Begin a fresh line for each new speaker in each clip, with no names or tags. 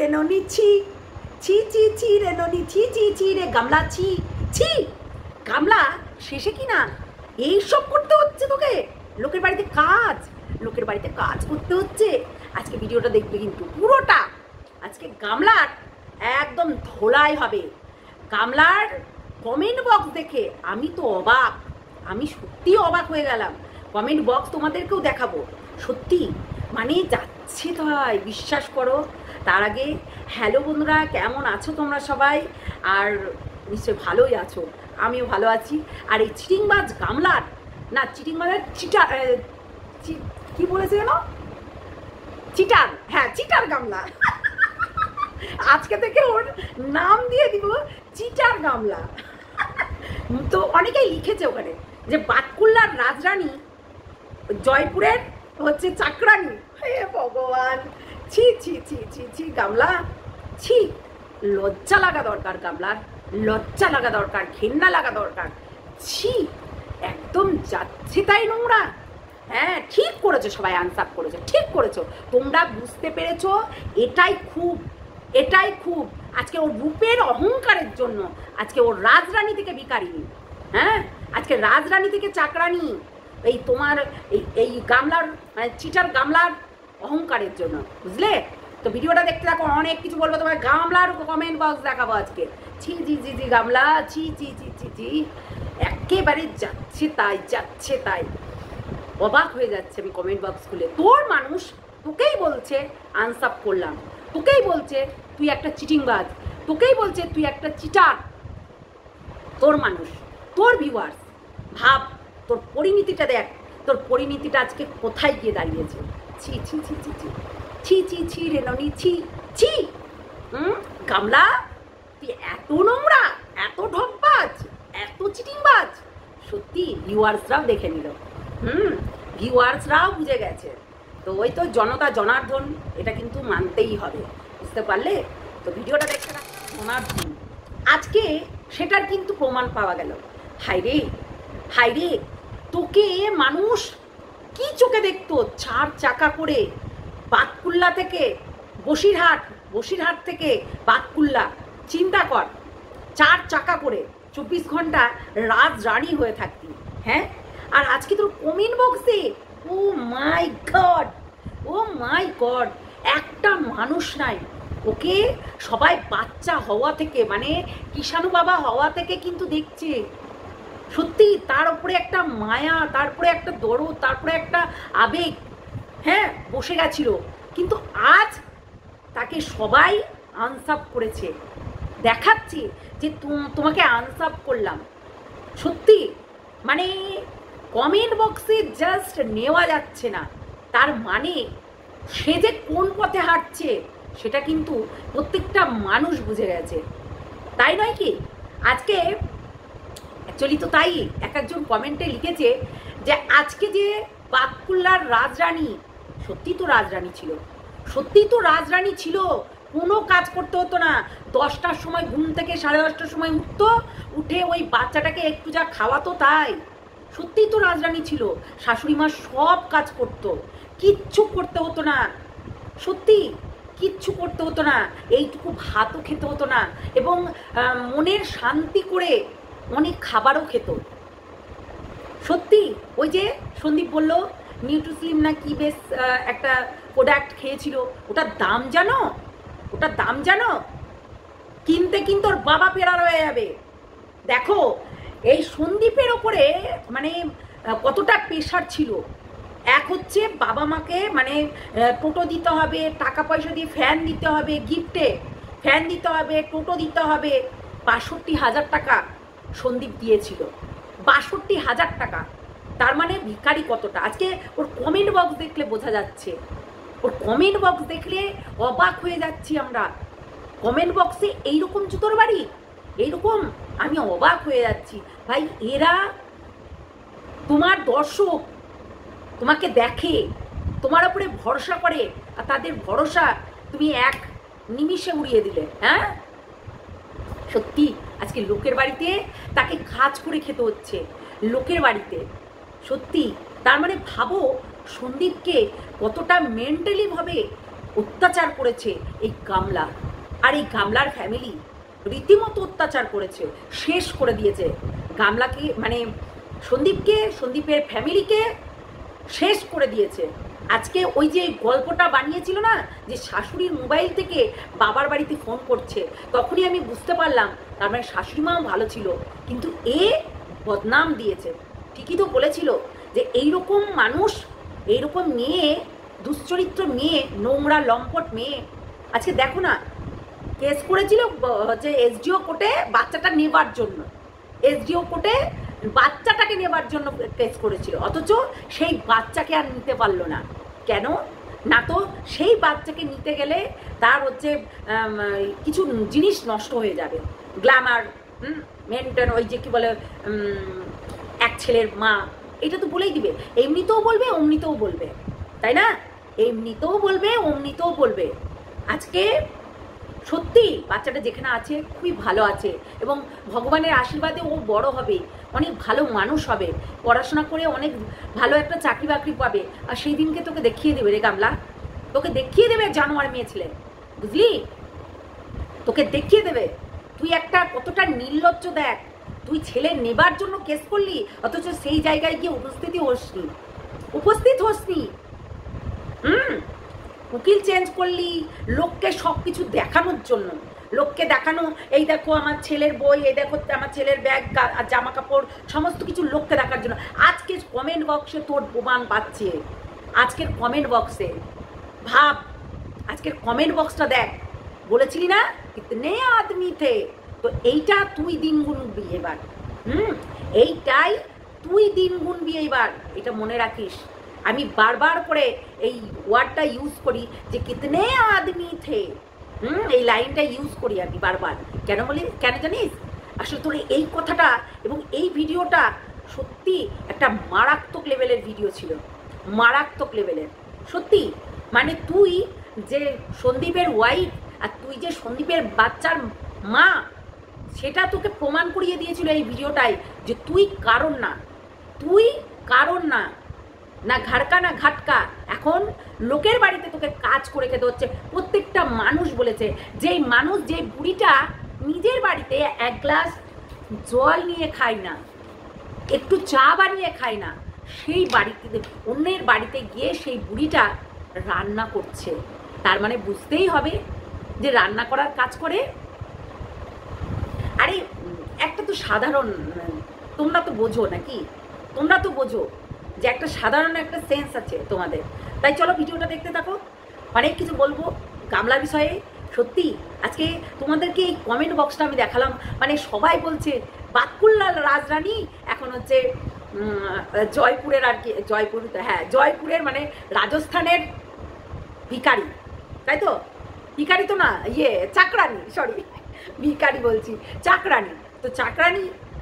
রে ননি ছি, ছি ছি ছি রে ননি, ছি ছি ছি রে গামলা, ছি ছি। গামলা শেষে কি না এইসব করতে হচ্ছে তোকে? লোকের বাড়িতে কাজ, লোকের বাড়িতে কাজ করতে হচ্ছে। আজকে ভিডিওটা দেখবে কিন্তু পুরোটা। আজকে গামলার একদম ধোলাই হবে। গামলার কমেন্ট বক্স দেখে আমি তো অবাক, আমি সত্যি অবাক হয়ে গেলাম। কমেন্ট বক্স তোমাদেরকেও দেখাবো। সত্যি মানে যাচ্ছে তাই, বিশ্বাস করো। তার আগে হ্যালো বন্ধুরা, কেমন আছো তোমরা সবাই? আর নিশ্চয়ই ভালোই আছো, আমিও ভালো আছি। আর এই চিটিংবাজ গামলার, না চিটিংবাজের চিটার, কি বলেছে যেন, চিটার, হ্যাঁ চিটার গামলা। আজকে থেকে ওর নাম দিয়ে দিব চিটার গামলা। তো অনেকেই লিখেছে ওখানে যে বাতকুল্লার রাজরানী জয়পুরের হচ্ছে চাকরানী। হে ভগবান, ছি ছি ছি ছি ছি গামলা, ছি। লজ্জা লাগা দরকার গামলার, লজ্জা লাগা দরকার, ঘেন্না লাগা দরকার। ছি, একদম যাচ্ছে তাই নোংরা। হ্যাঁ ঠিক করেছো, সবাই আনসাপ করেছো, ঠিক করেছো। তোমরা বুঝতে পেরেছো, এটাই খুব, এটাই খুব। আজকে ওর রূপের অহংকারের জন্য আজকে ওর রাজরানী থেকে ভিখারিনী, হ্যাঁ আজকে রাজরানী থেকে চাকরানী। এই তোমার এই গামলার মানে চিটার গামলার অহংকারের জন্য, বুঝলে? তো ভিডিওটা দেখতে থাকো, অনেক কিছু বলবো তোমার। গামলার কমেন্ট বক্স দেখাবো আজকে। ছি জি জি জি গামলা, ছি ছি ছি ছি ছি। একেবারে যাচ্ছে তাই, যাচ্ছে তাই। অবাক হয়ে যাচ্ছে আমি কমেন্ট বক্স খুলে। তোর মানুষ তোকেই বলছে আনসাপ করলাম, তোকেই বলছে তুই একটা চিটিংবাজ, তোকেই বলছে তুই একটা চিটার। তোর মানুষ, তোর ভিউয়ার্স, ভাব তোর পরিণতিটা দেখ, তোর পরিণতিটা আজকে কোথায় গিয়ে দাঁড়িয়েছে। ছি ছি ছি ছি ছি ছি ছি ছি রে ননি, ছি ছি। গামলা তুই এত নোংরা, এত ঢপবাজ, এত চিটিংবাজ। সত্যি ভিউয়ার্সরাও দেখে নিল, ভিউয়ার্সরাও বুঝে গেছে। তো ওই তো জনতা জনার্দন, এটা কিন্তু মানতেই হবে, বুঝতে পারলে? তো ভিডিওটা দেখতে না, জনার্দন আজকে সেটার কিন্তু প্রমাণ পাওয়া গেল। হাইরে হাইরে, তোকে মানুষ কি চোখে দেখতো? 4 চাকা করে বাতকুল্লা থেকে বসিরহাট, বসিরহাট থেকে বাতকুল্লা, চিন্তা কর, 4 চাকা করে 24 ঘন্টা রাজরানী হয়ে থাকতি, হ্যাঁ? আর আজকে তোর কমেন্ট বক্সে, ও মাই গড, ও মাই গড, একটা মানুষ নাই। ওকে সবাই বাচ্চা হওয়া থেকে, মানে কিষাণু বাবা হওয়া থেকে কিন্তু দেখছে। সত্যি তার উপরে একটা মায়া, তারপরে একটা দরদ, তারপরে একটা আবেগ, হ্যাঁ বসে গেছিল। কিন্তু আজ তাকে সবাই আনসাপ করেছে, দেখাচ্ছে যে তোমাকে আনসাপ করলাম। সত্যি মানে কমেন্ট বক্সে জাস্ট নেওয়া যাচ্ছে না। তার মানে সে যে কোন পথে হাঁটছে সেটা কিন্তু প্রত্যেকটা মানুষ বুঝে গেছে, তাই নয় কি? আজকে অ্যাকচুয়ালি তো তাই একজন কমেন্টে লিখেছে যে আজকে যে বাতকুল্লার রাজরানী, সত্যি তো রাজরানী ছিল, সত্যি তো রাজরানী ছিল। কোনো কাজ করতে হতো না। 10টার সময় ঘুম থেকে 10:30টার সময় উঠতো, উঠে ওই বাচ্চাটাকে একটু যা খাওয়াতো তাই। সত্যিই তো রাজরানী ছিল। শাশুড়ি মা সব কাজ করতো, কিচ্ছু করতে হতো না। সত্যি কিচ্ছু করতে হতো না, এইটুকু ভাতও খেতে হতো না, এবং মনের শান্তি করে অনেক খাবারও খেত। সত্যি ওই যে সন্দীপ বললো নিউট্রিস্লিম না কি বেশ একটা প্রোডাক্ট খেয়েছিল, ওটার দাম জানো? ওটার দাম জানো? কিনতে কিন্তু ওর বাবা ফেরার হয়ে যাবে। দেখো এই সন্দীপের ওপরে মানে কতটা প্রেশার ছিল। এক হচ্ছে বাবা মাকে মানে টোটো দিতে হবে, টাকা পয়সা দিয়ে ফ্যান দিতে হবে, গিফটে ফ্যান দিতে হবে, টোটো দিতে হবে। 62,000 টাকা সন্দীপ দিয়েছিল, 62,000 টাকা। তার মানে ভিখারি কতটা। আজকে ওর কমেন্ট বক্স দেখলে বোঝা যাচ্ছে, ওর কমেন্ট বক্স দেখলে অবাক হয়ে যাচ্ছি আমরা। কমেন্ট বক্সে এইরকম জুতোর বাড়ি, এইরকম, আমি অবাক হয়ে যাচ্ছি। ভাই এরা তোমার দর্শক, তোমাকে দেখে, তোমার উপরে ভরসা করে, আর তাদের ভরসা তুমি এক নিমিষে উড়িয়ে দিলে। হ্যাঁ সত্যি আজকে লোকের বাড়িতে তাকে কাজ করে খেতে হচ্ছে, লোকের বাড়িতে। সত্যি তার মানে ভাবো সন্দীপকে কতটা মেন্টালি ভাবে অত্যাচার করেছে এই গামলা, আর এই গামলার ফ্যামিলি রীতিমতো অত্যাচার করেছে, শেষ করে দিয়েছে গামলাকে, মানে সন্দীপের ফ্যামিলিকে শেষ করে দিয়েছে। আজকে ওই যে গল্পটা বানিয়েছিল না, যে শাশুড়ির মোবাইল থেকে বাবার বাড়িতে ফোন করছে, তখনই আমি বুঝতে পারলাম তার মানে শাশুড়ি মাও ভালো ছিল, কিন্তু এ বদনাম দিয়েছে। ঠিকই তো বলেছিল যে এইরকম মানুষ, এইরকম মেয়ে, দুশ্চরিত্র মেয়ে, নোংরা লম্পট মেয়ে, আজকে দেখো না কেস করেছিল হচ্ছে এসডিও কোর্টে বাচ্চাটা নেবার জন্য, এসডিও কোর্টে বাচ্চাটাকে নেবার জন্য কেস করেছিল, অথচ সেই বাচ্চাকে আর নিতে পারলো না। কেন না? তো সেই বাচ্চাকে নিতে গেলে তার হচ্ছে কিছু জিনিস নষ্ট হয়ে যাবে, গ্ল্যামার, মেনটেন, ওই যে কি বলে এক ছেলের মা, এটা তো বলেই দিবে, এমনিতেও বলবে অমনিতেও বলবে, তাই না? এমনিতেও বলবে অমনিতেও বলবে। আজকে সত্যি বাচ্চাটা যেখানে আছে খুবই ভালো আছে, এবং ভগবানের আশীর্বাদে ও বড় হবে, অনেক ভালো মানুষ হবে, পড়াশোনা করে অনেক ভালো একটা চাকরি বাকরি পাবে, আর সেই দিনকে তোকে দেখিয়ে দেবে রে গামলা, তোকে দেখিয়ে দেবে জানোয়ার মেয়ে ছেলে, বুঝলি? তোকে দেখিয়ে দেবে তুই একটা কতটা নির্লজ্জ। দেখ, তুই ছেলে নেবার জন্য কেস করলি, অথচ সেই জায়গায় গিয়ে উপস্থিত হসনি। উকিল চেঞ্জ করলি লোককে সব কিছু দেখানোর জন্য, লোককে দেখানো, এই দেখো আমার ছেলের বই, এই দেখো আমার ছেলের ব্যাগ, জামা কাপড়, সমস্ত কিছু লোককে দেখার জন্য। আজকে কমেন্ট বক্সে তোর প্রমাণ পাচ্ছে, আজকের কমেন্ট বক্সে ভাব, আজকের কমেন্ট বক্সটা দেখ, বলেছিলি না কিতনে আদমি থে, তো এইটা তুই দিন গুনবি এবার, এইটাই তুই দিন গুনবি এইবার, এটা মনে রাখিস। আমি বারবার করে এই ওয়ার্ডটা ইউজ করি যে কিতনে আদমি থে, এই লাইনটা ইউজ করি আমি বারবার। কেন জানিস? আসলে তোর এই কথাটা এবং এই ভিডিওটা সত্যি একটা মারাত্মক লেভেলের ভিডিও ছিল, মারাত্মক লেভেলের সত্যি। মানে তুই যে সন্দীপের ওয়াইফ, আর তুই যে সন্দীপের বাচ্চার মা, সেটা তোকে প্রমাণ করিয়ে দিয়েছিল এই ভিডিওটাই, যে তুই কারণ না ঘাড়কা না ঘাটকা, এখন লোকের বাড়িতে তোকে কাজ করে খেতে হচ্ছে। প্রত্যেকটা মানুষ বলেছে, যেই মানুষ, যে বুড়িটা নিজের বাড়িতে এক গ্লাস জল নিয়ে খায় না, একটু চা বানিয়ে খায় না, সেই বাড়িতে অন্যের বাড়িতে গিয়ে সেই বুড়িটা রান্না করছে, তার মানে বুঝতেই হবে যে রান্না করার কাজ করে। আরে একটা তো সাধারণ, তোমরা তো বোঝো নাকি, তোমরা তো বোঝো যে একটা সাধারণ একটা সেন্স আছে তোমাদের। তাই চলো ভিডিওটা দেখতে থাকো, অনেক কিছু বলবো গামলার বিষয়ে। সত্যি আজকে তোমাদেরকে এই কমেন্ট বক্সটা আমি দেখালাম, মানে সবাই বলছে বাতকুল্লাল রাজরানী এখন হচ্ছে জয়পুরের, আর কি জয়পুরের মানে রাজস্থানের ভিখারি, তাই তো? ভিখারি তো না, চাকরানি, সরি ভিখারি বলছি, চাকরানি। তো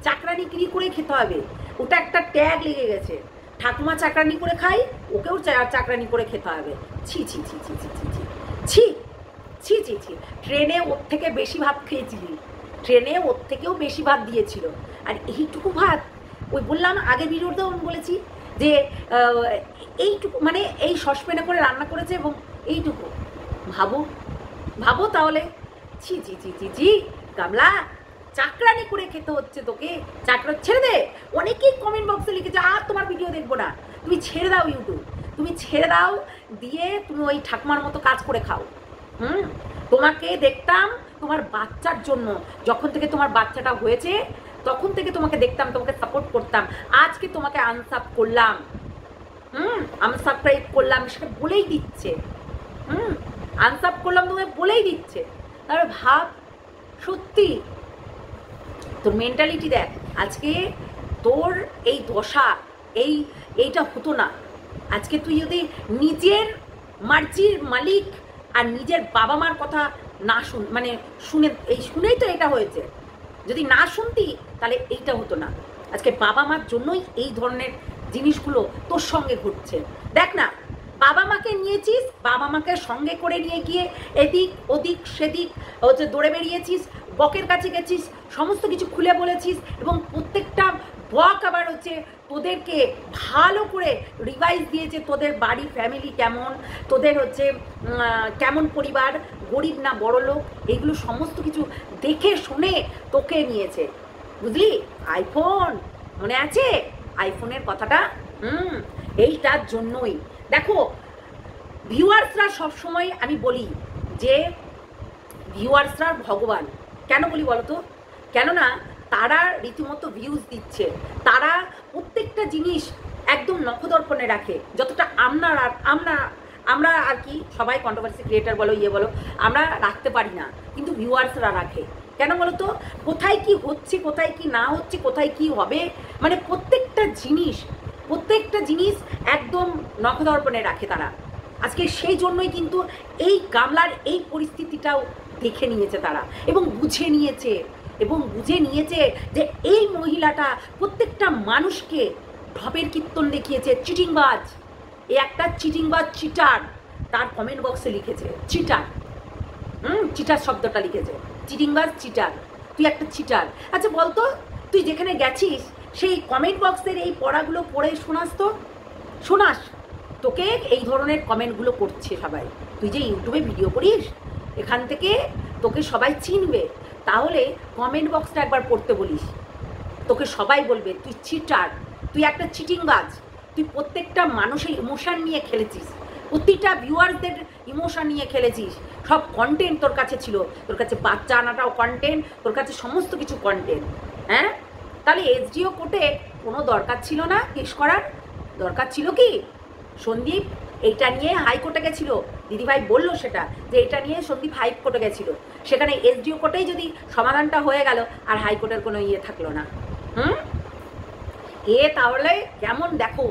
চাকরানিগিরি করে খেতে হবে, ওটা একটা ট্যাগ লেগে গেছে। ঠাকুমা চাকরানি করে খাই, ওকেও চাকরানি করে খেতে হবে। ছি ছি ছি ছি ছি ছি ছি ছি ছি ছি ছি। ট্রেনে ওর থেকে বেশি ভাত খেয়েছিলি, ট্রেনে ওর থেকেও বেশি ভাত দিয়েছিল, আর এইটুকু ভাত, ওই বললাম আগের ভিডিওতেও আমি বলেছি যে এইটুকু, মানে এই সসপ্যানে করে রান্না করেছে, এবং এইটুকু ভাবো তাহলে। ছি ছি ছি ছি ছি গামলা, চাকরানি করে খেতে হচ্ছে তোকে। ছেড়ে দে। অনেকেই কমেন্ট বক্সে লিখেছে আর তোমার ভিডিও দেখবো না, তুমি ছেড়ে দাও ইউটিউব, তুমি ছেড়ে দাও, দিয়ে তুমি ওই ঠাকুমার মতো কাজ করে খাও। তোমাকে দেখতাম তোমার বাচ্চার জন্য, যখন থেকে তোমার বাচ্চাটা হয়েছে তখন থেকে তোমাকে দেখতাম, তোমাকে সাপোর্ট করতাম। আজকে তোমাকে আনসাব করলাম, আনসাবস্ক্রাইব করলাম, সেটা বলেই দিচ্ছে, আনসাব করলাম তোমাকে বলেই দিচ্ছে। তারপরে ভাব, সত্যি তোর মেন্টালিটি দেখ। আজকে তোর এই দশা, এইটা হতো না। আজকে তুই যদি নিজের মার্জির মালিক আর নিজের বাবা মার কথা না শুনেই তো এটা হয়েছে। যদি না শুনতি তাহলে এইটা হতো না। আজকে বাবা মার জন্যই এই ধরনের জিনিসগুলো তোর সঙ্গে ঘটছে। দেখ না, বাবা মাকে নিয়েছিস, বাবা মাকে সঙ্গে করে নিয়ে গিয়ে এদিক ওদিক সেদিক হচ্ছে দৌড়ে বেরিয়েছিস, বকের কাছে গেছিস, সমস্ত কিছু খুলে বলেছিস, এবং প্রত্যেকটা বক আবার হচ্ছে তোদেরকে ভালো করে রিভাইজ দিয়েছে, তোদের বাড়ি ফ্যামিলি কেমন, তোদের হচ্ছে কেমন পরিবার, গরিব না বড়লোক, এগুলো সমস্ত কিছু দেখে শুনে তোকে নিয়েছে, বুঝলি? আইফোন মনে আছে আইফোনের কথাটা? এইটার জন্যই দেখো ভিউয়ার্সরা সবসময় আমি বলি যে ভিউয়ার্সরা ভগবান। কেন বলি বলো তো? কেননা তারা রীতিমতো ভিউজ দিচ্ছে, তারা প্রত্যেকটা জিনিস একদম নখদর্পণে রাখে, যতটা আমরা আর কি সবাই কন্ট্রোভার্সি ক্রিয়েটার বলো ইয়ে বলো আমরা রাখতে পারি না, কিন্তু ভিউয়ার্সরা রাখে। কেন বলো তো? কোথায় কি হচ্ছে, কোথায় কি না হচ্ছে, কোথায় কি হবে, মানে প্রত্যেকটা জিনিস একদম নখদর্পণে রাখে তারা। আজকে সেই জন্যই কিন্তু এই গামলার এই পরিস্থিতিটাও দেখে নিয়েছে তারা, এবং বুঝে নিয়েছে যে এই মহিলাটা প্রত্যেকটা মানুষকে ঢপের কীর্তন দেখিয়েছে, চিটিংবাজ। এ একটা চিটিংবাজ, চিটার। তার কমেন্ট বক্সে লিখেছে চিটার, চিটার শব্দটা লিখেছে, চিটিংবাজ চিটার, তুই একটা চিটার। আচ্ছা বলতো, তুই যেখানে গেছিস সেই কমেন্ট বক্সের এই পড়াগুলো পড়ে শোনাস? তোকে এই ধরনের কমেন্টগুলো করছে সবাই। তুই যে ইউটিউবে ভিডিও করিস, এখান থেকে তোকে সবাই চিনবে, তাহলে কমেন্ট বক্সটা একবার পড়তে বলিস। তোকে সবাই বলবে তুই চিটার, তুই একটা চিটিংবাজ, তুই প্রত্যেকটা মানুষের ইমোশন নিয়ে খেলেছিস, প্রতিটা ভিউয়ারদের ইমোশন নিয়ে খেলেছিস। সব কন্টেন্ট তোর কাছে ছিল, তোর কাছে বাচ্চা আনাটাও কন্টেন্ট, তোর কাছে সমস্ত কিছু কন্টেন্ট। হ্যাঁ, তাহলে এসডিও কোর্টে কোনো দরকার ছিল না কেস করার? দরকার ছিল কি? সন্দীপ এইটা নিয়ে হাইকোর্টে গেছিল, দিদিভাই বললো সেটা, যে এটা নিয়ে সন্দীপ হাইকোর্টে গেছিল, সেখানে এসডিও কোর্টেই যদি সমাধানটা হয়ে গেল আর হাইকোর্টের কোনো ইয়ে থাকলো না। তাহলে কেমন দেখো,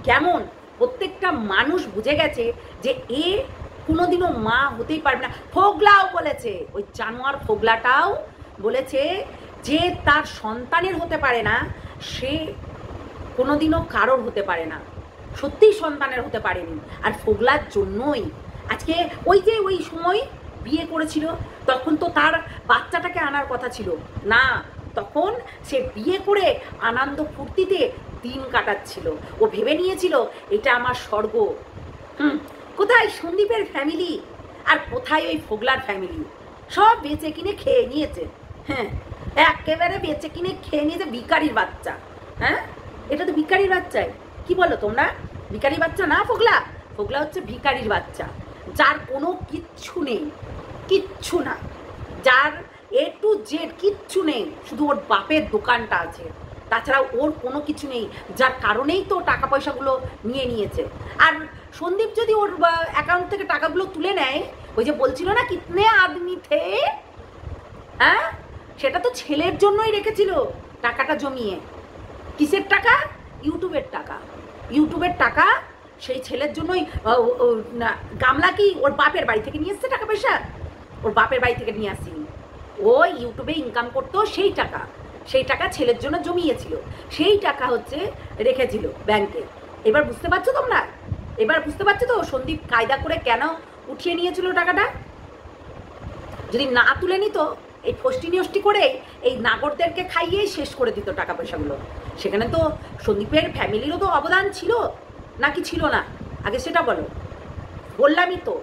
কেমন প্রত্যেকটা মানুষ বুঝে গেছে যে এ কোনোদিনও মা হতেই পারবে না। ফোগলাও বলেছে, ওই জানোয়ার ফোগলাটাও বলেছে যে তার সন্তানের হতে পারে না, সে কোনোদিনও কারোর হতে পারে না, সত্যিই সন্তানের হতে পারেনি। আর ফোগলার জন্যই আজকে ওই সময় বিয়ে করেছিল, তখন তো তার বাচ্চাটাকে আনার কথা ছিল না, তখন সে বিয়ে করে আনন্দ ফুর্তিতে দিন কাটাচ্ছিল। ও ভেবে নিয়েছিল এটা আমার স্বর্গ। কোথায় সন্দীপের ফ্যামিলি আর কোথায় ওই ফোগলার ফ্যামিলি? সব বেচে কিনে খেয়ে নিয়েছে। হ্যাঁ, একেবারে বেচে কিনে খেয়ে নিয়েছে ভিখারির বাচ্চা। হ্যাঁ, এটা তো ভিখারির বাচ্চাই, কি বলো তোমরা? ভিখারির বাচ্চা না ফোগলা? ফোগলা হচ্ছে ভিখারির বাচ্চা, যার কোনো কিচ্ছু নেই, কিচ্ছু না, যার এ টু জেড কিচ্ছু নেই, শুধু ওর বাপের দোকানটা আছে, তাছাড়া ওর কোনো কিছু নেই, যার কারণেই তো টাকা পয়সাগুলো নিয়েছে। আর সন্দীপ যদি ওর অ্যাকাউন্ট থেকে টাকাগুলো তুলে নেয়, ওই যে বলছিল না কিতনে আদমি থে, হ্যাঁ, সেটা তো ছেলের জন্যই রেখেছিল টাকাটা জমিয়ে। কিসের টাকা? ইউটিউবের টাকা সেই ছেলের জন্যই। গামলা কি ওর বাপের বাড়ি থেকে নিয়ে এসছে টাকা পয়সা? ওর বাপের বাড়ি থেকে নিয়ে আসিনি, ও ইউটিউবে ইনকাম করতো, সেই টাকা ছেলের জন্য জমিয়েছিল, সেই টাকা হচ্ছে রেখেছিল ব্যাংকে। এবার বুঝতে পারছো তোমরা? এবার বুঝতে পারছো তো সন্দীপ কায়দা করে কেন উঠিয়ে নিয়েছিল টাকাটা? যদি না তুলে নিত, এই ফষ্টি করে এই নাগরদেরকে খাইয়েই শেষ করে দিত টাকা পয়সাগুলো। সেখানে তো সন্দীপের ফ্যামিলিরও তো অবদান ছিল, নাকি ছিল না? আগে সেটা বলো। বললামই তো,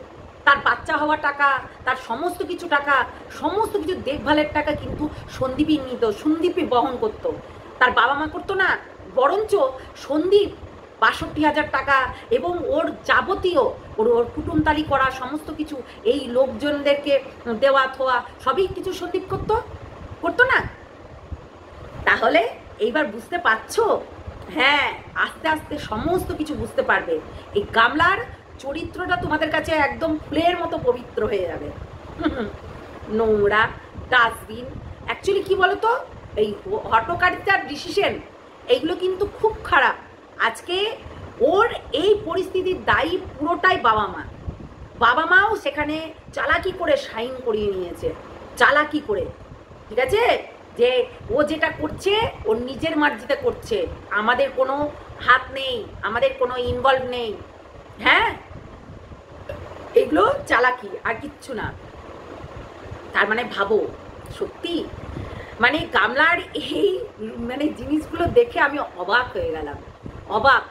তার বাচ্চা হওয়া টাকা, তার সমস্ত কিছু দেখভালের টাকা কিন্তু সন্দীপই নিত, সন্দীপই বহন করতো, তার বাবা মা করতো না। বরঞ্চ সন্দীপ ৬২,০০০ টাকা এবং ওর যাবতীয় ওর কুটুমতালি করা সমস্ত কিছু এই লোকজনদেরকে দেওয়া থোয়া সবই কিছু সন্দীপ করতো না? তাহলে এইবার বুঝতে পারছো? হ্যাঁ, আস্তে আস্তে সমস্ত কিছু বুঝতে পারবে। এই গামলার চরিত্রটা তোমাদের কাছে একদম ফুলের মতো পবিত্র হয়ে যাবে। নোংরা ডাস্টবিন। অ্যাকচুয়ালি কি বলতো, এই হটকারিতার ডিসিশন এইগুলো কিন্তু খুব খারাপ। আজকে ওর এই পরিস্থিতির দায়ী পুরোটাই বাবা মাও সেখানে চালাকি করে সাইন করিয়ে নিয়েছে, চালাকি করে, ঠিক আছে? যে ও যেটা করছে ওর নিজের মার্জিতে করছে, আমাদের কোনো হাত নেই, আমাদের কোনো ইনভলভ নেই। হ্যাঁ, এগুলো চালাকি আর কিচ্ছু না। তার মানে ভাবো, সত্যি মানে গামলার এই মানে জিনিসগুলো দেখে আমি অবাক হয়ে গেলাম, অবাক।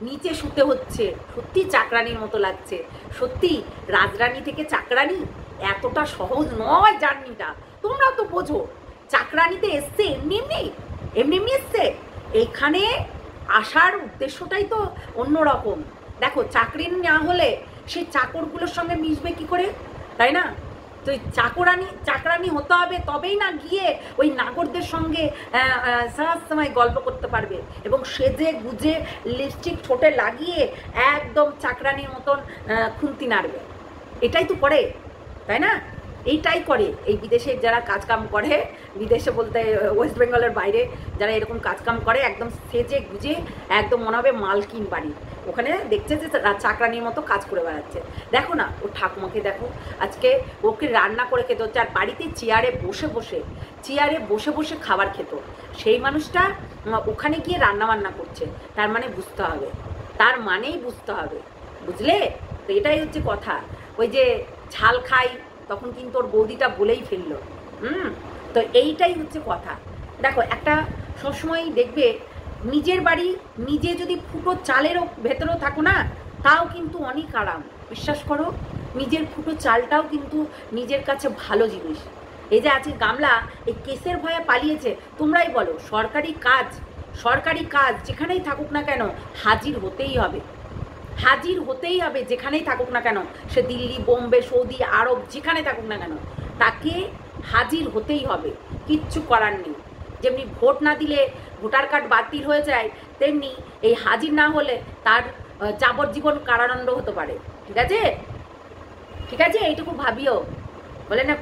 নিচে শুতে হচ্ছে, সত্যি চাকরানির মতো লাগছে। সত্যি রাজরানী থেকে চাকরানি এতটা সহজ নয় জার্নিটা, তোমরাও তো বোঝো। চাকরানিতে এসছে এমনি এমনি এসছে, এইখানে আসার উদ্দেশ্যটাই তো অন্যরকম। দেখো চাকরি না হলে সেই চাকরগুলোর সঙ্গে মিশবে কি করে, তাই না? তো চাকরানি হতে হবে, তবেই না গিয়ে ওই নাগরদের সঙ্গে সব সময় গল্প করতে পারবে এবং সেজে গুজে লিপস্টিক ঠোঁটে লাগিয়ে একদম চাকরানির মতন খুন্তি নাড়বে। এটাই তো করে, তাই না? এইটাই করে এই বিদেশে যারা কাজকাম করে, বিদেশে বলতে ওয়েস্ট বেঙ্গলের বাইরে যারা এরকম কাজকাম করে, একদম সেজে গুজে একদম মনে হবে মালকিন বাড়ি, ওখানে দেখছে যে চাকরানির মতো কাজ করে বেড়াচ্ছে। দেখো না ও ঠাকুমাকে দেখো, আজকে ওকে রান্না করে খেতে হচ্ছে, আর বাড়িতে চেয়ারে বসে বসে খাবার খেত সেই মানুষটা ওখানে গিয়ে রান্না বান্না করছে। তার মানে বুঝতে হবে, তার মানেই বুঝতে হবে, বুঝলে? তো এটাই হচ্ছে কথা। ওই যে ঝাল খাই তখন কিন্তু ওর বৌদিটা বলেই ফেললো। তো এইটাই হচ্ছে কথা। দেখো একটা সবসময় দেখবে নিজের বাড়ি নিজে যদি ফুটো চালেরও ভেতরেও থাকো না, তাও কিন্তু অনেক আরাম। বিশ্বাস করো, নিজের ফুটো চালটাও কিন্তু নিজের কাছে ভালো জিনিস। এই যে আজকে গামলা এই কেসের ভয়ে পালিয়েছে, তোমরাই বলো, সরকারি কাজ যেখানেই থাকুক না কেন হাজির হতেই হবে, যেখানেই থাকুক না কেন, সে দিল্লি, বোম্বে, সৌদি আরব যেখানে থাকুক না কেন, তাকে হাজির হতেই হবে, কিচ্ছু করার নেই। যেমনি ভোট না দিলে ভোটার কার্ড বাতিল হয়ে যায়, তেমনি এই হাজির না হলে তার যাবজ্জীবন কারাদণ্ড হতে পারে। ঠিক আছে, এইটুকু ভাবিও, বলে না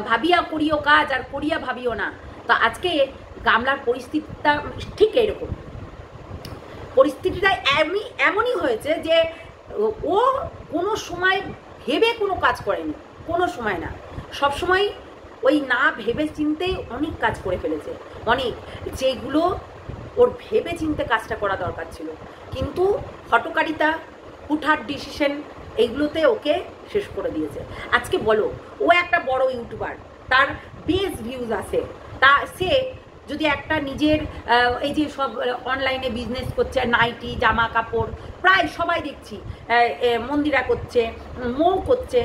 ভাবিয়া করিও কাজ আর করিয়া ভাবিও না। তো আজকে গামলার পরিস্থিতিটা ঠিক এইরকম, পরিস্থিতিটা এমনই হয়েছে যে ও কোনো সময় ভেবে কোনো কাজ করেনি, কোনো সময় না, সব সময় ওই না ভেবে চিন্তেই অনেক কাজ করে ফেলেছে, অনেক, যেগুলো ওর ভেবে চিন্তে কাজটা করা দরকার ছিল। কিন্তু হটকারিতা, হুটহাট ডিসিশন, এইগুলোতে ওকে শেষ করে দিয়েছে। আজকে বলো, ও একটা বড় ইউটিউবার, তার বেশ ভিউজ আছে, সে যদি একটা নিজের এই যে সব অনলাইনে বিজনেস করছে, নাইটি, জামা কাপড়, প্রায় সবাই দেখছি, মন্দিরা করছে, মৌ করছে,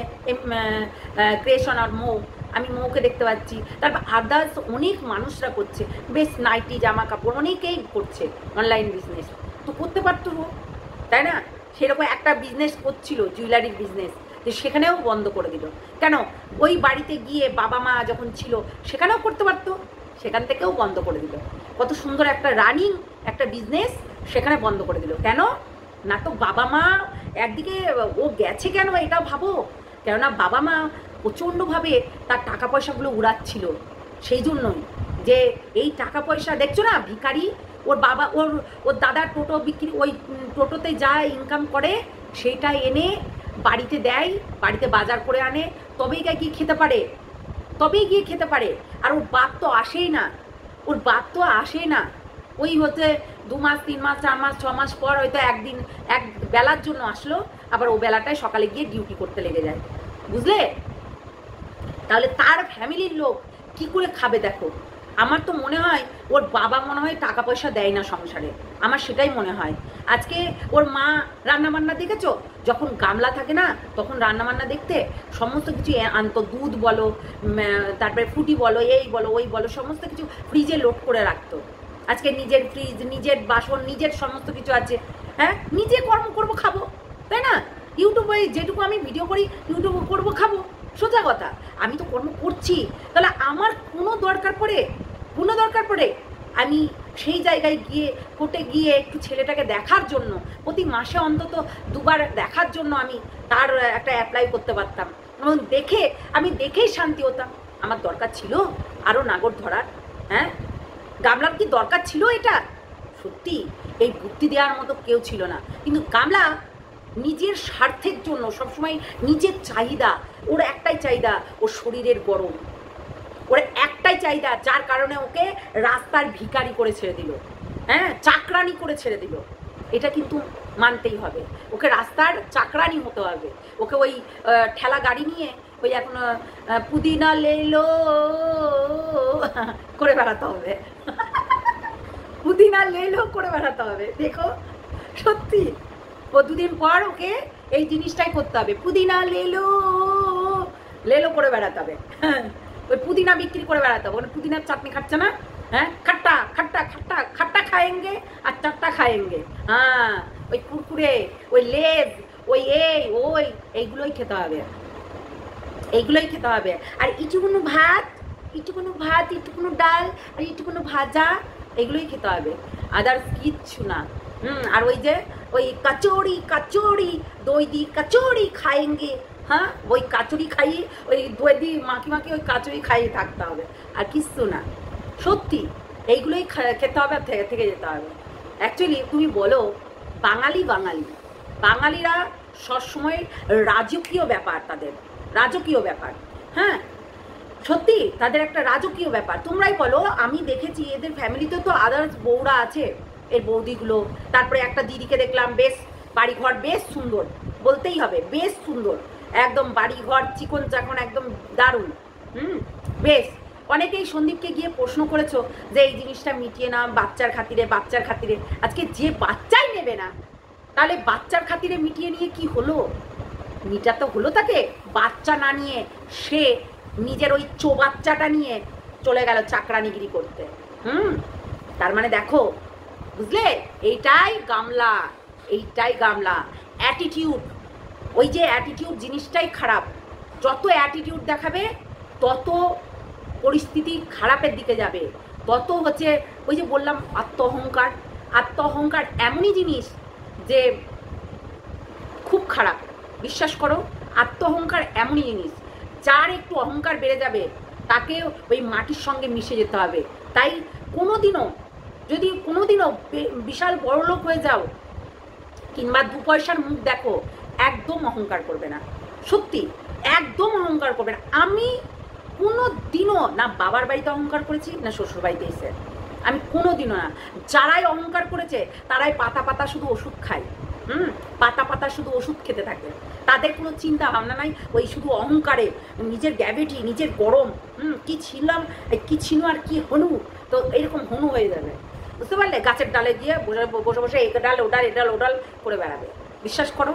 ক্রিয়েশন আর মৌ, আমি মৌকে দেখতে পাচ্ছি, তারপর আদার্স অনেক মানুষরা করছে, বেশ নাইটি, জামা কাপড় অনেকেই করছে অনলাইন বিজনেস। তো করতে পারতো, তাই না? সেরকম একটা বিজনেস করছিল, জুয়েলারির বিজনেস, যে সেখানেও বন্ধ করে দিল কেন? ওই বাড়িতে গিয়ে বাবা মা যখন ছিল সেখানেও করতে পারতো, সেখান থেকেও বন্ধ করে দিল। কত সুন্দর একটা রানিং একটা বিজনেস সেখানে বন্ধ করে দিল কেন? না তো বাবা মা একদিকে ও গেছে কেন এটাও ভাবো, কেননা বাবা মা প্রচণ্ডভাবে তার টাকা পয়সাগুলো উড়াচ্ছিল, সেই জন্যই যে এই টাকা পয়সা দেখছো না, ভিখারি, ওর বাবা ওর দাদার টোটো বিক্রি, ওই টোটোতে যা ইনকাম করে সেইটা এনে বাড়িতে দেয়, বাড়িতে বাজার করে আনে, তবেই গিয়ে খেতে পারে। আর ওর বাপ তো আসেই না, ওই হচ্ছে 2 মাস 3 মাস 4 মাস 6 মাস পর হয়তো একদিন এক বেলার জন্য আসলো, আবার ও বেলাটায় সকালে গিয়ে ডিউটি করতে লেগে যায়, বুঝলে? তাহলে তার ফ্যামিলির লোক কি করে খাবে? দেখো, আমার তো মনে হয় ওর বাবা মনে হয় টাকা পয়সা দেয় না সংসারে, আমার সেটাই মনে হয়। আজকে ওর মা রান্নাবান্না দেখেছো, যখন গামলা থাকে না তখন রান্নাবান্না দেখতে সমস্ত কিছু আনতো, দুধ বলো, তারপরে ফুটি বলো, এই বলো ওই বলো, সমস্ত কিছু ফ্রিজে লোড করে রাখতো। আজকে নিজের ফ্রিজ, নিজের বাসন, নিজের সমস্ত কিছু আছে, হ্যাঁ, নিজে কর্ম করবো, খাবো, তাই না? ইউটিউবে যেটুকু আমি ভিডিও করি, ইউটিউব করবো, খাবো, সোজা কথা। আমি তো কর্ম করছি, তাহলে আমার কোনো দরকার পড়ে আমি সেই জায়গায় গিয়ে কোর্টে গিয়ে একটু ছেলেটাকে দেখার জন্য, প্রতি মাসে অন্তত 2 বার দেখার জন্য আমি তার একটা অ্যাপ্লাই করতে পারতাম, এবং আমি দেখেই শান্তি হতাম। আমার দরকার ছিল আরও নাগর ধরার? হ্যাঁ, গামলার কি দরকার ছিল এটা? সত্যি এই বুদ্ধি দেওয়ার মতো কেউ ছিল না। কিন্তু গামলা নিজের স্বার্থের জন্য সবসময় নিজের চাহিদা, ওর একটাই চাহিদা, ওর শরীরের গরম, ওর একটাই চাহিদা, যার কারণে ওকে রাস্তার ভিখারি করে ছেড়ে দিল, হ্যাঁ, চাকরানি করে ছেড়ে দিল। এটা কিন্তু মানতেই হবে, ওকে রাস্তার চাকরানি হতে হবে, ওকে ওই ঠেলা গাড়ি নিয়ে ওই এখন পুদিনা লেলো করে বেড়াতে হবে, পুদিনা লেলো করে বেড়াতে হবে। দেখো সত্যি ও দুদিন পর ওকে এই জিনিসটাই করতে হবে, পুদিনা লেলো লেলো করে বেড়াতে হবে। ওই পুদিনা বিক্রি করে বেড়াতে হবে, ওখানে পুদিনার চাটনি খাচ্ছে না, হ্যাঁ খট্টা খট্টা খট্টা খট্টা খাएंगे আর চাট্টা খাएंगे। হ্যাঁ ওই কুরকুরে, ওই লেজ, ওই ওই এইগুলোই খেতে হবে, এইগুলোই খেতে হবে। আর ইটুকুনো ভাত, ইটুকুনো ভাত, ইটুকুনো ডাল আর ইটুকুনো ভাজা, এগুলোই খেতে হবে, আদার্স কিচ্ছু না। আর ওই যে ওই কচৌড়ি কচৌড়ি দই দি কচৌড়ি খাएंगे, হ্যাঁ ওই কাচুরি খাইয়ে ওই দই দি মাখি মাখি ওই কাচুরি খাইয়ে থাকতে হবে, আর কিচ্ছু না। সত্যি এইগুলোই খেতে হবে, আর থেকে যেতে হবে। অ্যাকচুয়ালি তুমি বলো বাঙালি বাঙালি বাঙালিরা সবসময় রাজকীয় ব্যাপার, তাদের রাজকীয় ব্যাপার, হ্যাঁ সত্যি তাদের একটা রাজকীয় ব্যাপার। তোমরাই বলো, আমি দেখেছি এদের ফ্যামিলিতে তো আদার্স বউরা আছে, এর বৌদিগুলো, তারপরে একটা দিদিকে দেখলাম বেশ বাড়িঘর বেশ সুন্দর, বলতেই হবে বেশ সুন্দর, একদম বাড়িঘর চিকন চাকন একদম দারুণ। বেশ অনেকেই সন্দীপকে গিয়ে প্রশ্ন করেছো যে এই জিনিসটা মিটিয়ে না বাচ্চার খাতিরে, বাচ্চার খাতিরে। আজকে যে বাচ্চাই নেবে না, তাহলে বাচ্চার খাতিরে মিটিয়ে নিয়ে কি হলো? মিটা তো হলো তাকে, বাচ্চা না নিয়ে সে নিজের ওই বাচ্চাটা নিয়ে চলে গেল চাকরানিগিরি করতে। তার মানে দেখো, বুঝলে, এইটাই গামলা, এইটাই গামলা। অ্যাটিটিউড, ওই যে অ্যাটিটিউড জিনিসটাই খারাপ। যত অ্যাটিটিউড দেখাবে তত পরিস্থিতি খারাপের দিকে যাবে, তত হচ্ছে ওই যে বললাম আত্ম অহংকার। আত্ম অহংকার এমনই জিনিস যে খুব খারাপ, বিশ্বাস করো। আত্ম অহংকার এমনই জিনিস, যার একটু অহংকার বেড়ে যাবে তাকে ওই মাটির সঙ্গে মিশে যেতে হবে। তাই কোনোদিনও যদি কোনোদিনও বিশাল বড় লোক হয়ে যাও কিংবা 2 পয়সার মুখ দেখো, একদম অহংকার করবে না, সত্যি একদম অহংকার করবে না। আমি কোনো দিনও না বাবার বাড়িতে অহংকার করেছি না শ্বশুর বাড়িতে এসে, আমি কোনো দিনও না। যারাই অহংকার করেছে তারাই পাতা পাতা শুধু ওষুধ খায়, পাতা পাতা শুধু ওষুধ খেতে থাকে, তাদের কোনো চিন্তা ভাবনা নাই, ওই শুধু অহংকারে নিজের গ্র্যাভিটি, নিজের গরম, কি ছিলাম কি ছিল আর কি হনু, তো এরকম হনু হয়ে যাবে, বুঝতে পারলে? গাছের ডালে গিয়ে বসে বসে এই ডাল ও ডাল এ ডাল ও ডাল করে বেড়াবে, বিশ্বাস করো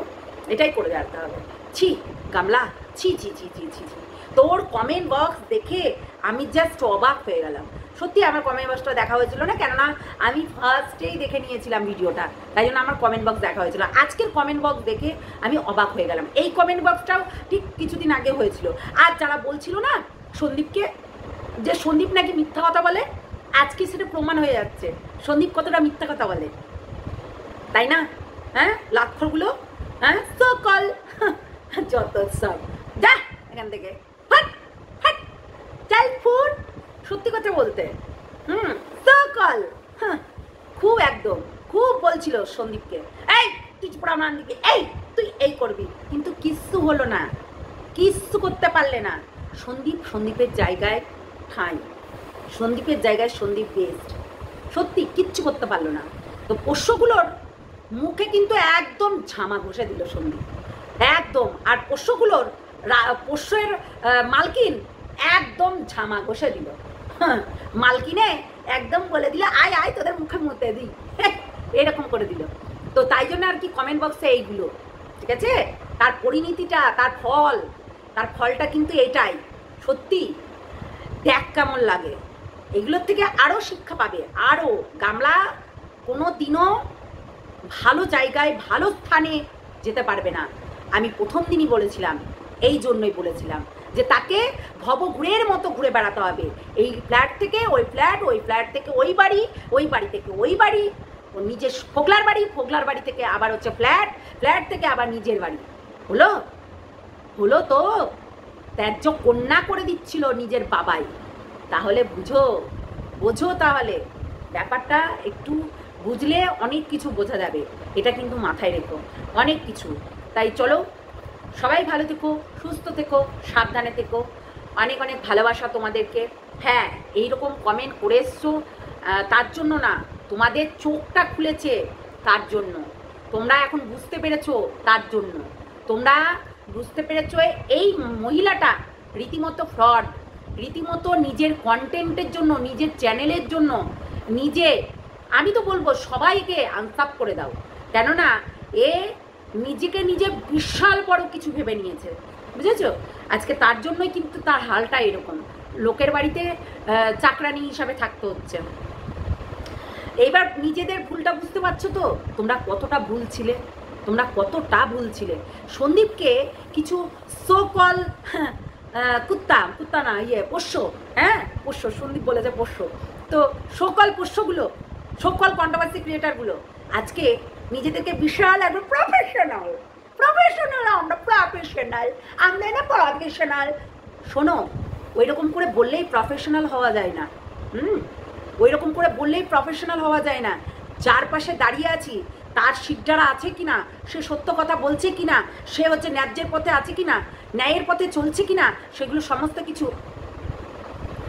এটাই করে বেড়াতে হবে। ছি গামলা, ছি ছি ছি ছি ছি ছি। তোর কমেন্ট বক্স দেখে আমি জাস্ট অবাক হয়ে গেলাম, সত্যি। আমার কমেন্ট বক্সটা দেখা হয়েছিল না, কেননা আমি ফার্স্টেই দেখে নিয়েছিলাম ভিডিওটা, তাই জন্য আমার কমেন্ট বক্স দেখা হয়েছিল। আজকের কমেন্ট বক্স দেখে আমি অবাক হয়ে গেলাম। এই কমেন্ট বক্সটাও ঠিক কিছুদিন আগে হয়েছিল। আর যারা বলছিল না সন্দীপকে, যে সন্দীপ নাকি মিথ্যা কথা বলে, আজকে সেটা প্রমাণ হয়ে যাচ্ছে সন্দীপ কতটা মিথ্যা কথা বলে, তাই না? হ্যাঁ লাক্ষরগুলো, হ্যাঁ সকল যত সব, যা এখান থেকে হট হট চাল ফুট। সত্যি কথা বলতে সকল খুব একদম খুব বলছিল সন্দীপকে, এই তুই প্রমাণ দিবি, এই তুই এই করবি, কিন্তু কিচ্ছু হলো না, কিচ্ছু করতে পারলে না। সন্দীপের জায়গায় ঠাঁই, সন্দীপের জায়গায় সন্দীপ বেস্ট, সত্যি কিচ্ছু করতে পারলো না। তো পোষ্যগুলোর মুখে কিন্তু একদম ঝামা ঘষে দিল সন্দীপ, একদম। আর পোষ্যগুলোর পোষ্যের মালকিন একদম ঝামা ঘষে দিল, মালকিনে একদম বলে দিল আয় আয় তোদের মুখে মুতে দিই, এরকম করে দিল। তো তাই জন্য আর কি কমেন্ট বক্সে এইগুলো, ঠিক আছে? তার পরিণতিটা, তার ফলটা কিন্তু এটাই। সত্যি দেখ কেমন লাগে, এগুলোর থেকে আরও শিক্ষা পাবে, আরও। গামলা কোনো দিনও ভালো জায়গায় ভালো স্থানে যেতে পারবে না। আমি প্রথম দিনই বলেছিলাম, এই জন্যই বলেছিলাম যে তাকে ভবঘুরের মতো ঘুরে বেড়াতে হবে, এই ফ্ল্যাট থেকে ওই ফ্ল্যাট, ওই ফ্ল্যাট থেকে ওই বাড়ি, ওই বাড়ি থেকে ওই বাড়ি, ও নিজের ফোগলার বাড়ি থেকে আবার হচ্ছে ফ্ল্যাট, ফ্ল্যাট থেকে আবার নিজের বাড়ি। হলো তো ত্যায্য কন্যা করে দিচ্ছিল নিজের বাবাই। তাহলে বোঝো তাহলে ব্যাপারটা একটু বুঝলে অনেক কিছু বোঝা যাবে, এটা কিন্তু মাথায় রেখো, অনেক কিছু। তাই চলো সবাই ভালো থেকো, সুস্থ থেকো, সাবধানে থেকো, অনেক অনেক ভালোবাসা তোমাদেরকে। হ্যাঁ এইরকম কমেন্ট করে এসছো তার জন্য না, তোমাদের চোখটা খুলেছে তার জন্য, তোমরা এখন বুঝতে পেরেছো তার জন্য, তোমরা বুঝতে পেরেছো? এই মহিলাটা রীতিমতো ফ্রড, রীতিমতো নিজের কন্টেন্টের জন্য, নিজের চ্যানেলের জন্য নিজে, আমি তো বলবো সবাইকে আনসাপ করে দাও। কেননা এ নিজেকে নিজে বিশাল বড় কিছু ভেবে নিয়েছে, বুঝেছো? আজকে তার জন্যই কিন্তু তার হালটা এরকম, লোকের বাড়িতে চাকরানি হিসাবে থাকতে হচ্ছে। এইবার নিজেদের ভুলটা বুঝতে পারছো তো, তোমরা কতটা ভুল ছিলে, তোমরা কতটা ভুল ছিলে। সন্দীপকে কিছু সোকল কুত্তা না পোষ্য, হ্যাঁ পোষ্য, সন্দীপ বলেছে পোষ্য, তো সকল পোষ্যগুলো, সকল কন্ট্রোভার্সি ক্রিয়েটারগুলো আজকে নিজেদেরকে বিশাল একদম প্রফেশনাল, আমরা না প্রফেশনাল। শোনো, ওই রকম করে বললেই প্রফেশনাল হওয়া যায় না। ওই রকম করে বললেই প্রফেশনাল হওয়া যায় না। যার পাশে দাঁড়িয়ে আছি তার শিকদারা আছে কিনা, সে সত্য কথা বলছে কিনা, সে হচ্ছে ন্যায্যের পথে আছে কিনা, ন্যায়ের পথে চলছে কিনা, সেগুলো সমস্ত কিছু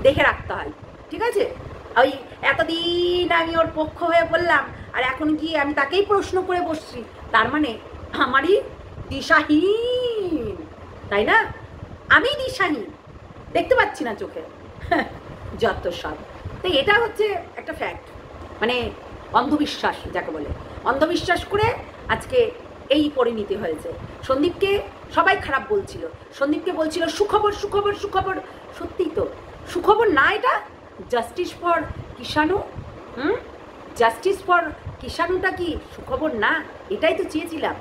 দেখে রাখতে হয়, ঠিক আছে? ওই এতদিন আমি ওর পক্ষ হয়ে বললাম, আর এখন গিয়ে আমি তাকেই প্রশ্ন করে বসছি, তার মানে আমারই দিশাহীন, তাই না? আমি দিশাহীন, দেখতে পাচ্ছি না চোখে, যত সব। তো এটা হচ্ছে একটা ফ্যাক্ট, মানে অন্ধবিশ্বাস যাকে বলে, অন্ধবিশ্বাস করে আজকে এই পরিণতি হয়েছে। সন্দীপকে সবাই খারাপ বলছিল, সন্দীপকে বলছিল সুখবর সুখবর সুখবর, সত্যিই তো সুখবর না এটা। Justice for Kishanu, justice for কিষাণুটা কি সুখবর না? এটাই তো চেয়েছিলাম,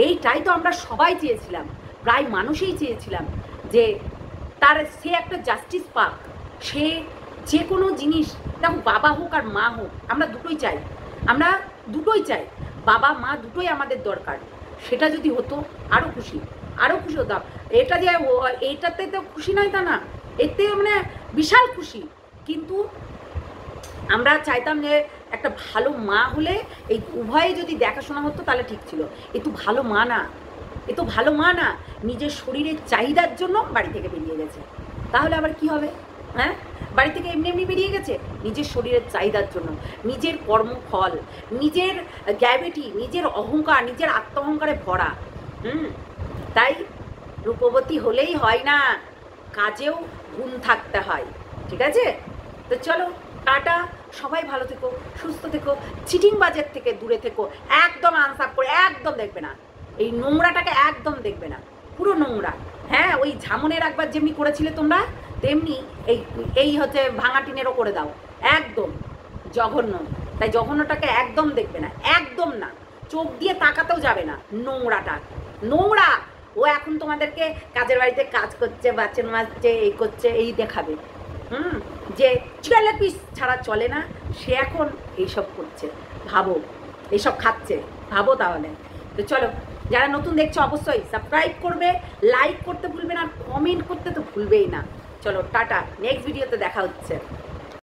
এইটাই তো আমরা সবাই চেয়েছিলাম, প্রায় মানুষই চেয়েছিলাম যে তার সে একটা জাস্টিস পাক। সে যে কোনো জিনিস, দেখো বাবা হোক আর মা হোক, আমরা দুটোই চাই, আমরা দুটোই চাই, বাবা মা দুটোই আমাদের দরকার। সেটা যদি হতো আরও খুশি, আরও খুশি হতাম। এটা যে এইটাতে তো খুশি নয় তা না, এতে মানে বিশাল খুশি, কিন্তু আমরা চাইতাম যে একটা ভালো মা হলে এই উভয়ে যদি দেখাশোনা হতো তাহলে ঠিক ছিল। এ তো ভালো মা না, এ তো ভালো মা না, নিজের শরীরের চাহিদার জন্য বাড়ি থেকে বেরিয়ে গেছে। তাহলে আবার কি হবে? হ্যাঁ, বাড়ি থেকে এমনি এমনি বেরিয়ে গেছে নিজের শরীরের চাহিদার জন্য, নিজের কর্মফল, নিজের গ্র্যাভিটি, নিজের অহংকার, নিজের আত্মঅহংকারে ভরা। তাই রূপবতী হলেই হয় না, কাজেও গুণ থাকতে হয়, ঠিক আছে? তো চলো টাটা, সবাই ভালো থেকো, সুস্থ থেকো, চিটিং বাজের থেকে দূরে থেকো, একদম আনসাপ করে একদম দেখবে না, এই নোংরাটাকে একদম দেখবে না, পুরো নোংরা। হ্যাঁ, ওই ঝামনের একবার যেমনি করেছিলে তোমরা, তেমনি এই হচ্ছে ভাঙা টিনেরও করে দাও, একদম জঘন্য। তাই জঘন্যটাকে একদম দেখবে না, একদম না, চোখ দিয়ে তাকাতেও যাবে না, নোংরাটা নোংরা। ও এখন তোমাদেরকে কাজের বাড়িতে কাজ করছে, বাচ্চা মাজছে, এই করছে, এই দেখাবে, যে চিকেন পিস ছাড়া চলে না, সে এখন এইসব করছে, ভাবো এইসব খাচ্ছে, ভাবো তাহলে। তো চলো, যারা নতুন দেখছো অবশ্যই সাবস্ক্রাইব করবে, লাইক করতে ভুলবে না, কমেন্ট করতে তো ভুলবেই না। চলো টাটা, নেক্সট ভিডিওতে দেখা হচ্ছে।